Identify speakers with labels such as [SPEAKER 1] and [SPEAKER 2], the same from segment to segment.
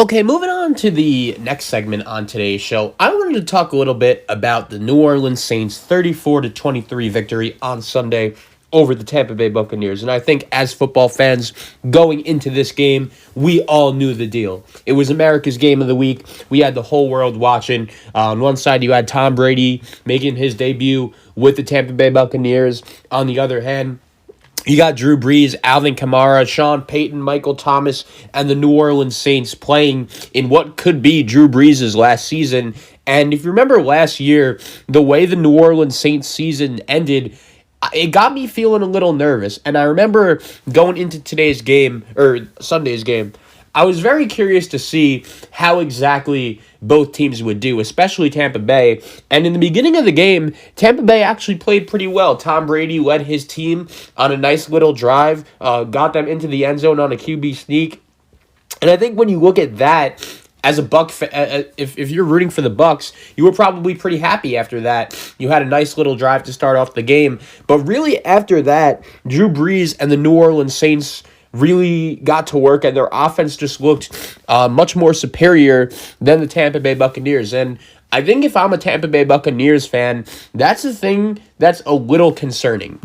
[SPEAKER 1] Okay, moving on to the next segment on today's show. I wanted to talk a little bit about the New Orleans Saints 34-23 victory on Sunday over the Tampa Bay Buccaneers. And I think as football fans going into this game, we all knew the deal. It was America's game of the week. We had the whole world watching. On one side, you had Tom Brady making his debut with the Tampa Bay Buccaneers. On the other hand, you got Drew Brees, Alvin Kamara, Sean Payton, Michael Thomas, and the New Orleans Saints playing in what could be Drew Brees' last season. And if you remember last year, the way the New Orleans Saints season ended, it got me feeling a little nervous. And I remember going into today's game, or Sunday's game, I was very curious to see how exactly both teams would do, especially Tampa Bay. And in the beginning of the game, Tampa Bay actually played pretty well. Tom Brady led his team on a nice little drive, got them into the end zone on a QB sneak. And I think when you look at that, as a Buck, if you're rooting for the Bucs, you were probably pretty happy after that. You had a nice little drive to start off the game. But really after that, Drew Brees and the New Orleans Saints really got to work, and their offense just looked much more superior than the Tampa Bay Buccaneers. And I think if I'm a Tampa Bay Buccaneers fan, that's the thing that's a little concerning.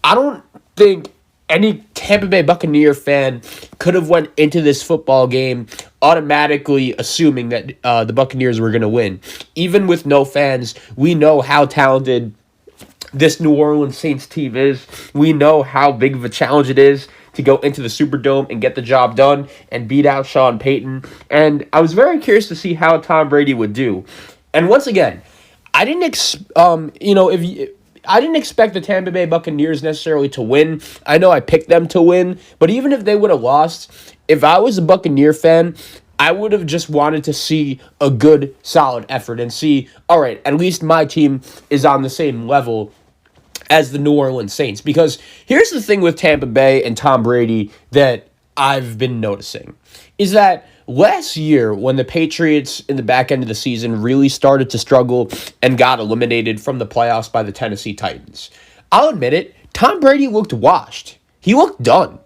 [SPEAKER 1] I don't think any Tampa Bay Buccaneer fan could have went into this football game automatically assuming that the Buccaneers were going to win. Even with no fans, we know how talented this New Orleans Saints team is. We know how big of a challenge it is to go into the Superdome and get the job done and beat out Sean Payton. And I was very curious to see how Tom Brady would do. And once again, I didn't I didn't expect the Tampa Bay Buccaneers necessarily to win. I know I picked them to win, but even if they would have lost, if I was a Buccaneer fan, I would have just wanted to see a good, solid effort and see, all right, at least my team is on the same level as the New Orleans Saints. Because here's the thing with Tampa Bay and Tom Brady that I've been noticing, is that last year when the Patriots in the back end of the season really started to struggle and got eliminated from the playoffs by the Tennessee Titans, I'll admit it, Tom Brady looked washed. He looked done.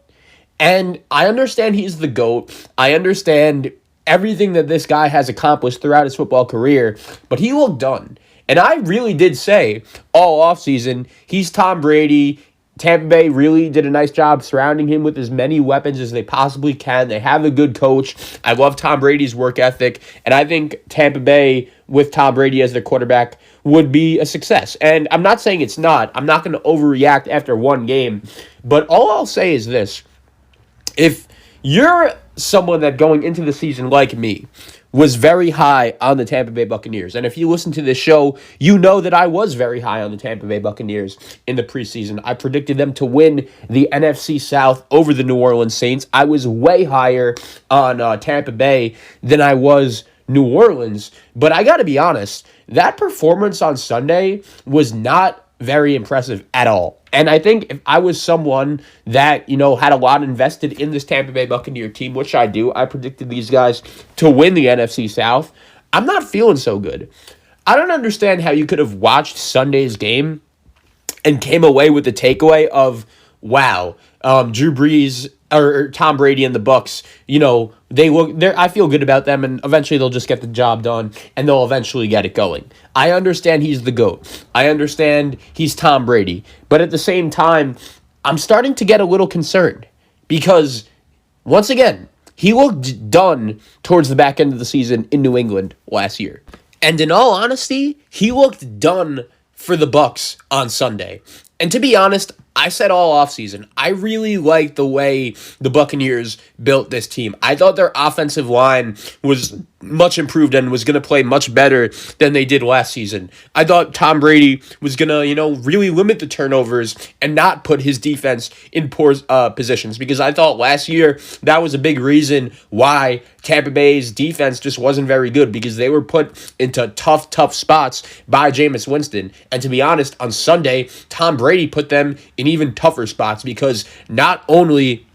[SPEAKER 1] And I understand he's the GOAT. I understand everything that this guy has accomplished throughout his football career, but he looked done. And I really did say all offseason, he's Tom Brady. Tampa Bay really did a nice job surrounding him with as many weapons as they possibly can. They have a good coach. I love Tom Brady's work ethic. And I think Tampa Bay, with Tom Brady as their quarterback, would be a success. And I'm not saying it's not. I'm not going to overreact after one game. But all I'll say is this. If you're someone that going into the season like me was very high on the Tampa Bay Buccaneers, and if you listen to this show, you know that I was very high on the Tampa Bay Buccaneers in the preseason. I predicted them to win the NFC South over the New Orleans Saints. I was way higher on Tampa Bay than I was New Orleans, but I got to be honest, that performance on Sunday was not very impressive at all. And I think if I was someone that, had a lot invested in this Tampa Bay Buccaneer team, which I do, I predicted these guys to win the NFC South, I'm not feeling so good. I don't understand how you could have watched Sunday's game and came away with the takeaway of, wow, Drew Brees or Tom Brady and the Bucs, I feel good about them, and eventually they'll just get the job done, and they'll eventually get it going. I understand he's the GOAT. I understand he's Tom Brady. But at the same time, I'm starting to get a little concerned because, once again, he looked done towards the back end of the season in New England last year. And in all honesty, he looked done for the Bucs on Sunday. And to be honest, I said all offseason, I really liked the way the Buccaneers built this team. I thought their offensive line was much improved and was going to play much better than they did last season. I thought Tom Brady was going to, really limit the turnovers and not put his defense in poor positions, because I thought last year that was a big reason why Tampa Bay's defense just wasn't very good, because they were put into tough spots by Jameis Winston. And to be honest, on Sunday, Tom Brady put them in even tougher spots, because not only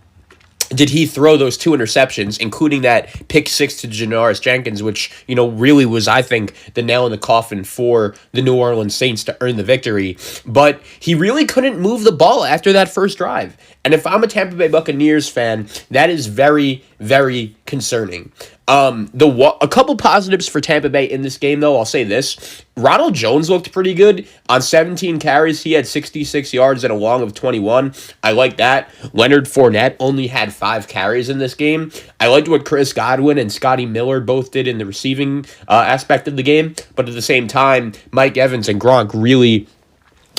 [SPEAKER 1] did he throw those 2 interceptions, including that pick 6 to Janoris Jenkins, which, really was, I think, the nail in the coffin for the New Orleans Saints to earn the victory. But he really couldn't move the ball after that first drive. And if I'm a Tampa Bay Buccaneers fan, that is very, very concerning. A couple positives for Tampa Bay in this game, though. I'll say this: Ronald Jones looked pretty good on 17 carries. He had 66 yards and a long of 21. I like that. Leonard Fournette only had 5 carries in this game. I liked what Chris Godwin and Scotty Miller both did in the receiving aspect of the game, but at the same time, Mike Evans and Gronk really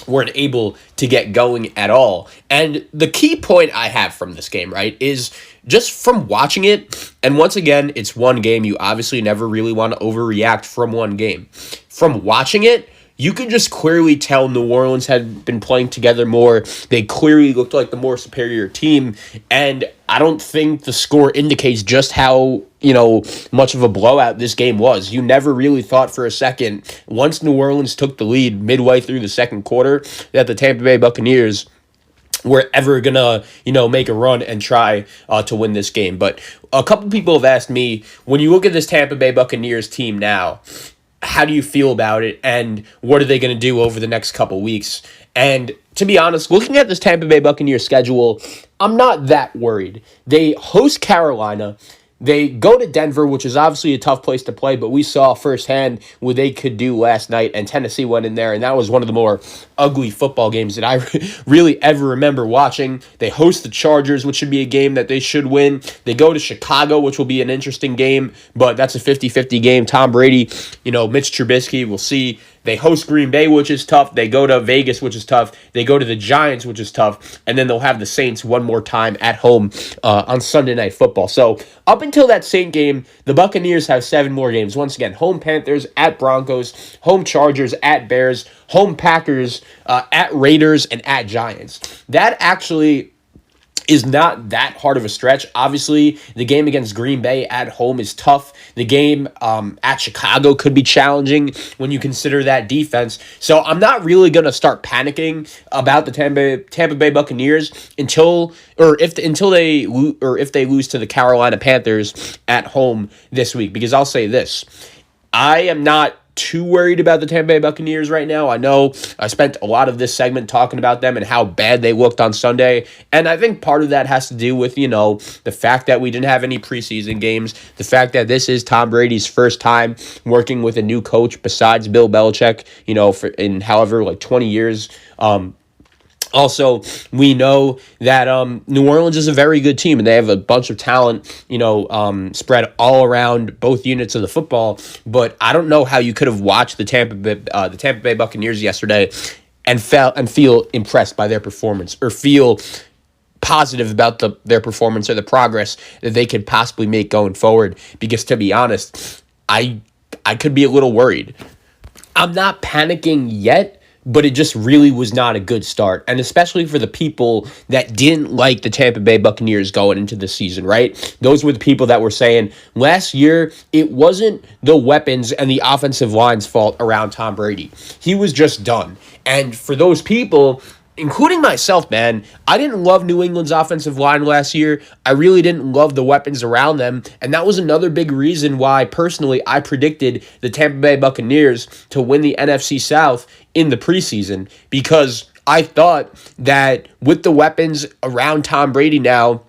[SPEAKER 1] weren't able to get going at all. And the key point I have from this game, right, is just from watching it, and once again, it's one game. You obviously never really want to overreact from one game. From watching it, you could just clearly tell New Orleans had been playing together more. They clearly looked like the more superior team, and I don't think the score indicates just how, much of a blowout this game was. You never really thought for a second, once New Orleans took the lead midway through the second quarter, that the Tampa Bay Buccaneers were ever gonna, make a run and try to win this game. But a couple people have asked me, when you look at this Tampa Bay Buccaneers team now, how do you feel about it, and what are they going to do over the next couple weeks? And to be honest, looking at this Tampa Bay Buccaneers schedule, I'm not that worried. They host Carolina. They go to Denver, which is obviously a tough place to play, but we saw firsthand what they could do last night, and Tennessee went in there, and that was one of the more ugly football games that I really ever remember watching. They host the Chargers, which should be a game that they should win. They go to Chicago, which will be an interesting game, but that's a 50-50 game. Tom Brady, Mitch Trubisky, we'll see. They host Green Bay, which is tough. They go to Vegas, which is tough. They go to the Giants, which is tough. And then they'll have the Saints one more time at home on Sunday Night Football. So up until that Saint game, the Buccaneers have 7 more games. Once again, home Panthers, at Broncos, home Chargers, at Bears, home Packers, at Raiders, and at Giants. That actually is not that hard of a stretch. Obviously, the game against Green Bay at home is tough. The game at Chicago could be challenging when you consider that defense. So I'm not really going to start panicking about the Tampa Bay Buccaneers if they lose to the Carolina Panthers at home this week, because I'll say this: I am not too worried about the Tampa Bay Buccaneers right now. I know I spent a lot of this segment talking about them and how bad they looked on Sunday, and I think part of that has to do with, the fact that we didn't have any preseason games, the fact that this is Tom Brady's first time working with a new coach besides Bill Belichick, in however, 20 years. Also, we know that New Orleans is a very good team, and they have a bunch of talent, spread all around both units of the football. But I don't know how you could have watched the Tampa Bay Buccaneers yesterday and feel impressed by their performance, or feel positive about their performance or the progress that they could possibly make going forward. Because to be honest, I could be a little worried. I'm not panicking yet, but it just really was not a good start. And especially for the people that didn't like the Tampa Bay Buccaneers going into the season, right? Those were the people that were saying last year it wasn't the weapons and the offensive line's fault around Tom Brady. He was just done. And for those people, including myself, man, I didn't love New England's offensive line last year. I really didn't love the weapons around them. And that was another big reason why, personally, I predicted the Tampa Bay Buccaneers to win the NFC South in the preseason, because I thought that with the weapons around Tom Brady now,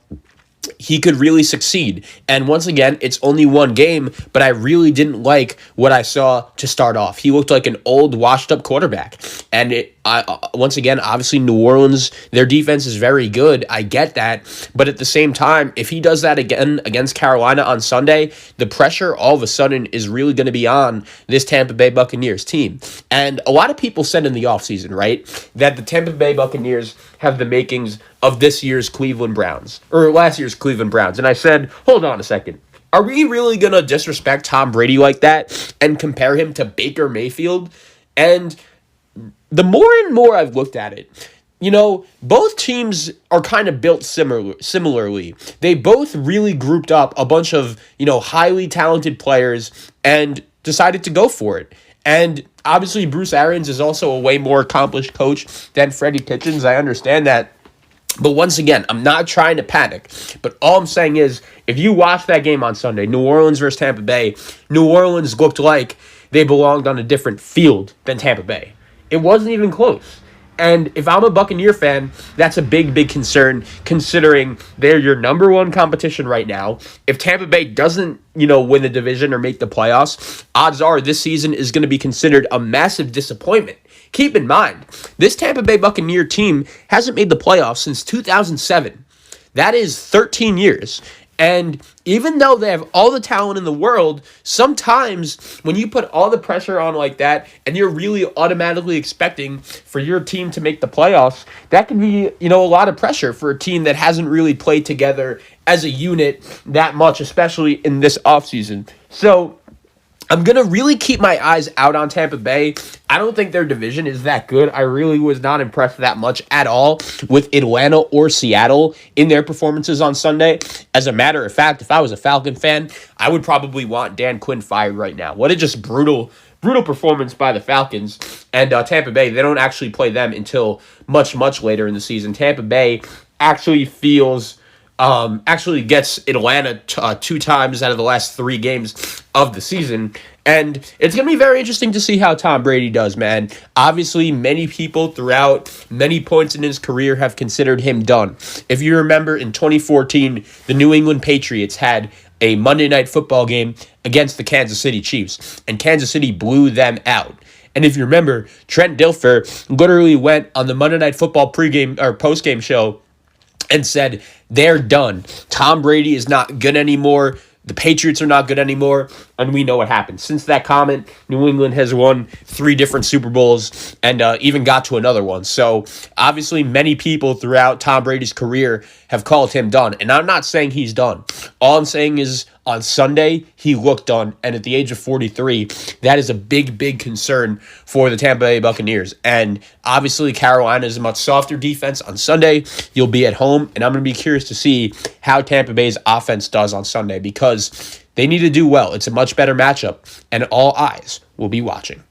[SPEAKER 1] he could really succeed. And once again, it's only one game, but I really didn't like what I saw to start off. He looked like an old, washed-up quarterback. And once again, obviously New Orleans, their defense is very good. I get that. But at the same time, if he does that again against Carolina on Sunday, the pressure all of a sudden is really going to be on this Tampa Bay Buccaneers team. And a lot of people said in the offseason, right, that the Tampa Bay Buccaneers have the makings of this year's Cleveland Browns, or last year's Cleveland Browns. And I said, hold on a second. Are we really going to disrespect Tom Brady like that and compare him to Baker Mayfield? And the more and more I've looked at it, both teams are kind of built similarly. They both really grouped up a bunch of, highly talented players and decided to go for it. And obviously Bruce Arians is also a way more accomplished coach than Freddie Kitchens. I understand that. But once again, I'm not trying to panic. But all I'm saying is, if you watch that game on Sunday, New Orleans versus Tampa Bay, New Orleans looked like they belonged on a different field than Tampa Bay. It wasn't even close. And if I'm a Buccaneer fan, that's a big, big concern considering they're your number one competition right now. If Tampa Bay doesn't, win the division or make the playoffs, odds are this season is going to be considered a massive disappointment. Keep in mind, this Tampa Bay Buccaneer team hasn't made the playoffs since 2007. That is 13 years. And even though they have all the talent in the world, sometimes when you put all the pressure on like that and you're really automatically expecting for your team to make the playoffs, that can be, a lot of pressure for a team that hasn't really played together as a unit that much, especially in this offseason. So I'm going to really keep my eyes out on Tampa Bay. I don't think their division is that good. I really was not impressed that much at all with Atlanta or Seattle in their performances on Sunday. As a matter of fact, if I was a Falcon fan, I would probably want Dan Quinn fired right now. What a just brutal performance by the Falcons. And Tampa Bay, they don't actually play them until much, much later in the season. Tampa Bay actually gets Atlanta two times out of the last 3 games of the season. And it's going to be very interesting to see how Tom Brady does, man. Obviously, many people throughout many points in his career have considered him done. If you remember, in 2014, the New England Patriots had a Monday Night Football game against the Kansas City Chiefs, and Kansas City blew them out. And if you remember, Trent Dilfer literally went on the Monday Night Football pregame or postgame show and said, they're done. Tom Brady is not good anymore. The Patriots are not good anymore. And we know what happened. Since that comment, New England has won 3 different Super Bowls and even got to another one. So obviously many people throughout Tom Brady's career have called him done. And I'm not saying he's done. All I'm saying is on Sunday, he looked done. And at the age of 43, that is a big, big concern for the Tampa Bay Buccaneers. And obviously Carolina is a much softer defense. On Sunday, you'll be at home. And I'm going to be curious to see how Tampa Bay's offense does on Sunday because they need to do well. It's a much better matchup. And all eyes will be watching.